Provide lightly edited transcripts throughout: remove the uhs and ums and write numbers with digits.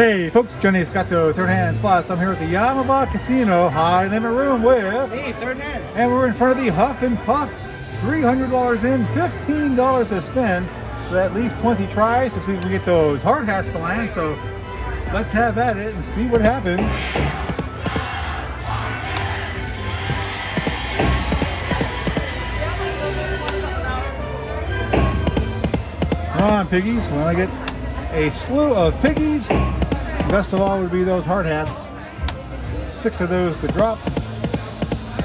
Hey folks, Johnny's got the third hand slots. I'm here at the Yamaba Casino, hiding in a room with... Hey, third hand. And we're in front of the Huff and Puff. $300 in, $15 to spend. So at least 20 tries to see if we get those hard hats to land. So let's have at it and see what happens. Come on, piggies. We want to get a slew of piggies. Best of all would be those hard hats. 6 of those to drop.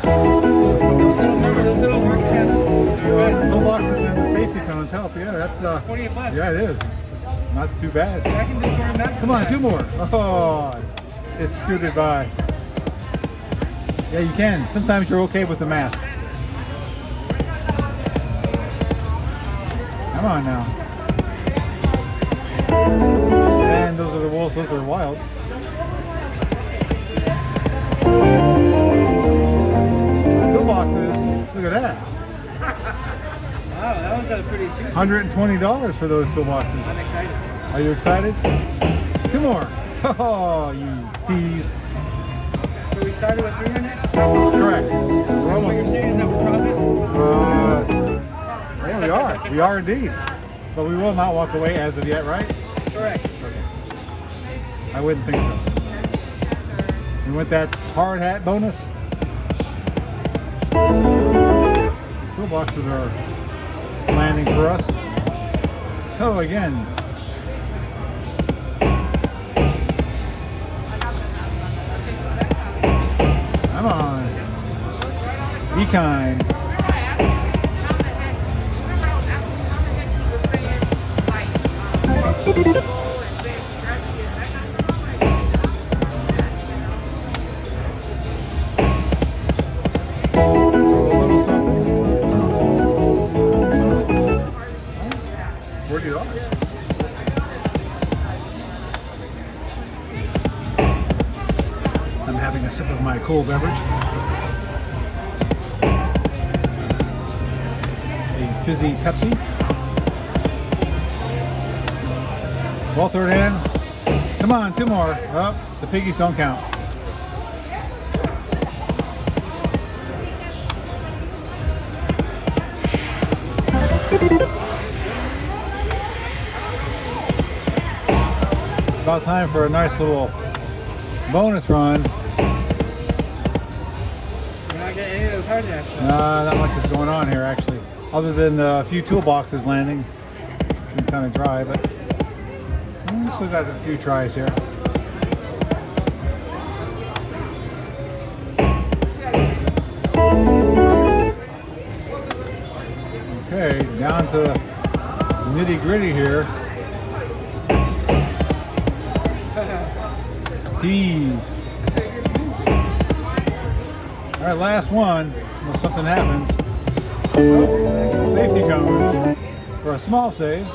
Remember those little hard hats? Toolboxes and the safety cones help. Yeah, that's 48 bucks. yeah, it is. It's not too bad. So I can just learn that. Come on, 2 more. Oh, it scooted by. Yeah, you can. Sometimes you're okay with the math. Come on now. And those are the wolves, those are wild. Toolboxes, look at that. Wow, that was a pretty juicy. $120 for those toolboxes. I'm excited. Are you excited? 2 more. Oh, you tease. So we started with 300? Correct. We're What you're almost. saying is that we're profit? Yeah, we are. We are indeed. But we will not walk away as of yet, right? Correct. Okay. I wouldn't think so. We want that hard hat bonus. Toolboxes are landing for us. Oh, again. Come on. Be kind. $40. I'm having a sip of my cold beverage. A fizzy Pepsi. Well, third hand. Come on, 2 more. Oh, the piggies don't count. About time for a nice little bonus run. We're not getting any of those hard hats. So. Not much is going on here actually, other than a few toolboxes landing. It's been kind of dry, but we still got a few tries here. Okay, down to nitty gritty here. Tease. All right, last one. Unless something happens. Safety cones for a small save.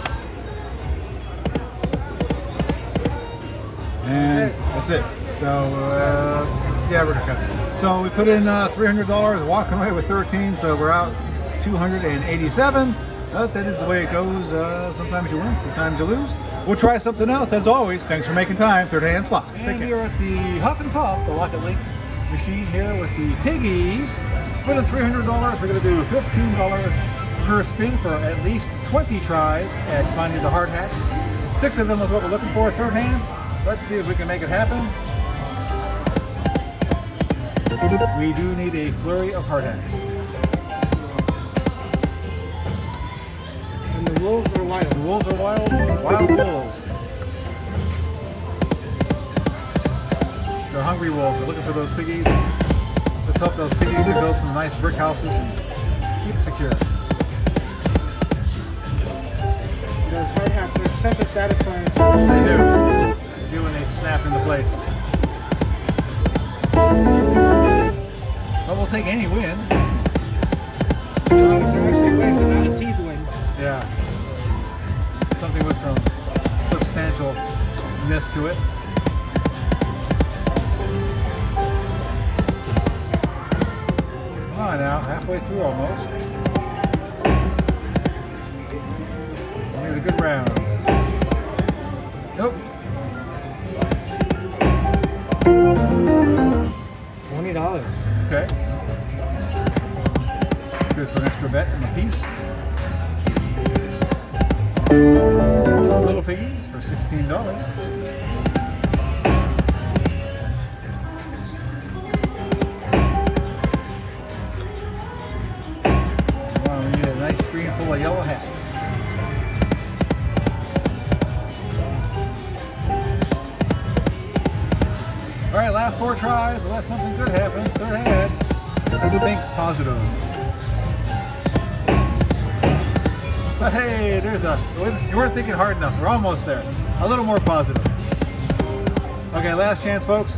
And that's it. So, yeah, we're gonna cut. So we put in $300, walking away with 13. So we're out 287. But that is the way it goes. Sometimes you win, sometimes you lose. We'll try something else. As always, thanks for making time. Third hand slots. And we are at the Huff and Puff, the Lock and Link machine here with the piggies. Put in $300. We're going to do $15 per spin for at least 20 tries at finding the hard hats. 6 of them is what we're looking for. Third hand. Let's see if we can make it happen. We do need a flurry of hard hats. And the wolves are wild. The wolves are wild. Wild wolves. They're hungry wolves. They're looking for those piggies. Let's help those piggies to build some nice brick houses and keep it secure. Those hard hats are such a satisfying. They do. They do when they snap into place. But we'll take any wins. They're actually wins and not a tease win. Yeah. Something with some substantialness to it. Come on now, halfway through almost. Here's a good round. Nope. $20. Okay. That's good for an extra bet in a piece. Little piggies for $16. Wow, we need a nice screen full of yellow hats. All right, last 4 tries, unless something good happens. Third hand. Let's think positive. But hey, you weren't thinking hard enough. We're almost there. A little more positive. Okay, last chance, folks.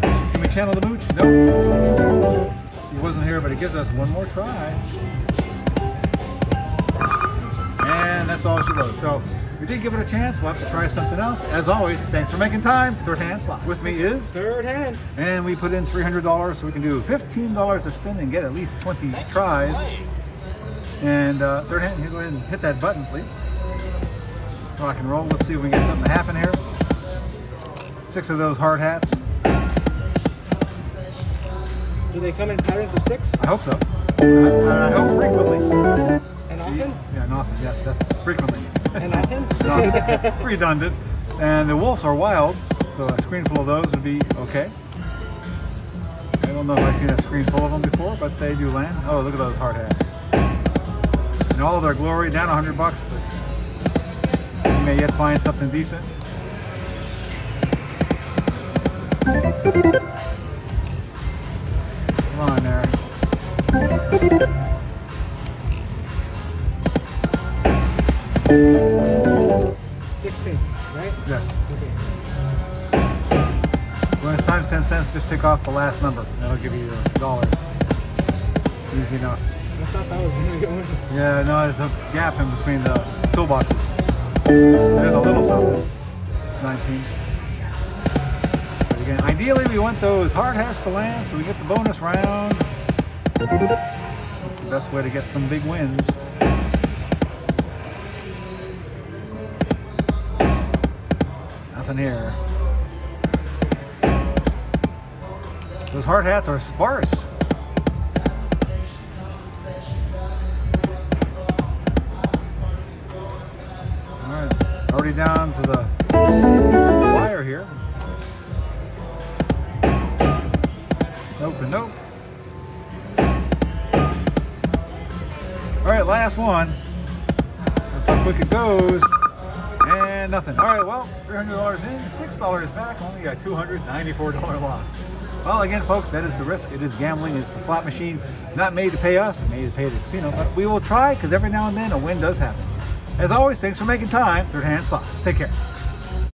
Can we channel the mooch? Nope. He wasn't here, but he gives us one more try. And that's all she wrote. So we did give it a chance. We'll have to try something else. As always, thanks for making time. Third hand slot. With me is Third hand. And we put in $300, so we can do $15 to spin and get at least 20 tries. And third hand, you go ahead and hit that button, please. Rock and roll. Let's see if we can get something to happen here. 6 of those hard hats. Do they come in patterns of 6? I hope so. I hope frequently. And often? Yeah, and often. Yes, that's frequently. And often? Redundant. And the wolves are wild, so a screen full of those would be okay. I don't know if I've seen a screen full of them before, but they do land. Oh, look at those hard hats. In all of their glory, down $100, but you may yet find something decent. Come on there. 16, right? Yes. Okay. When it's times 10 cents, just take off the last number. That'll give you your dollars. Easy enough. I thought that was going to go in. Yeah, no, there's a gap in between the toolboxes. There's a little something. 19. But again, ideally we want those hard hats to land so we get the bonus round. That's the best way to get some big wins. Nothing here. Those hard hats are sparse. Already down to the wire here. Nope and nope. Alright, last one. That's how quick it goes. And nothing. Alright, well, $300 in, $6 back, only a $294 loss. Well, again, folks, that is the risk. It is gambling. It's a slot machine not made to pay us, it's made to pay the casino. But we will try, because every now and then a win does happen. As always, thanks for making time. Third hand slots. Take care.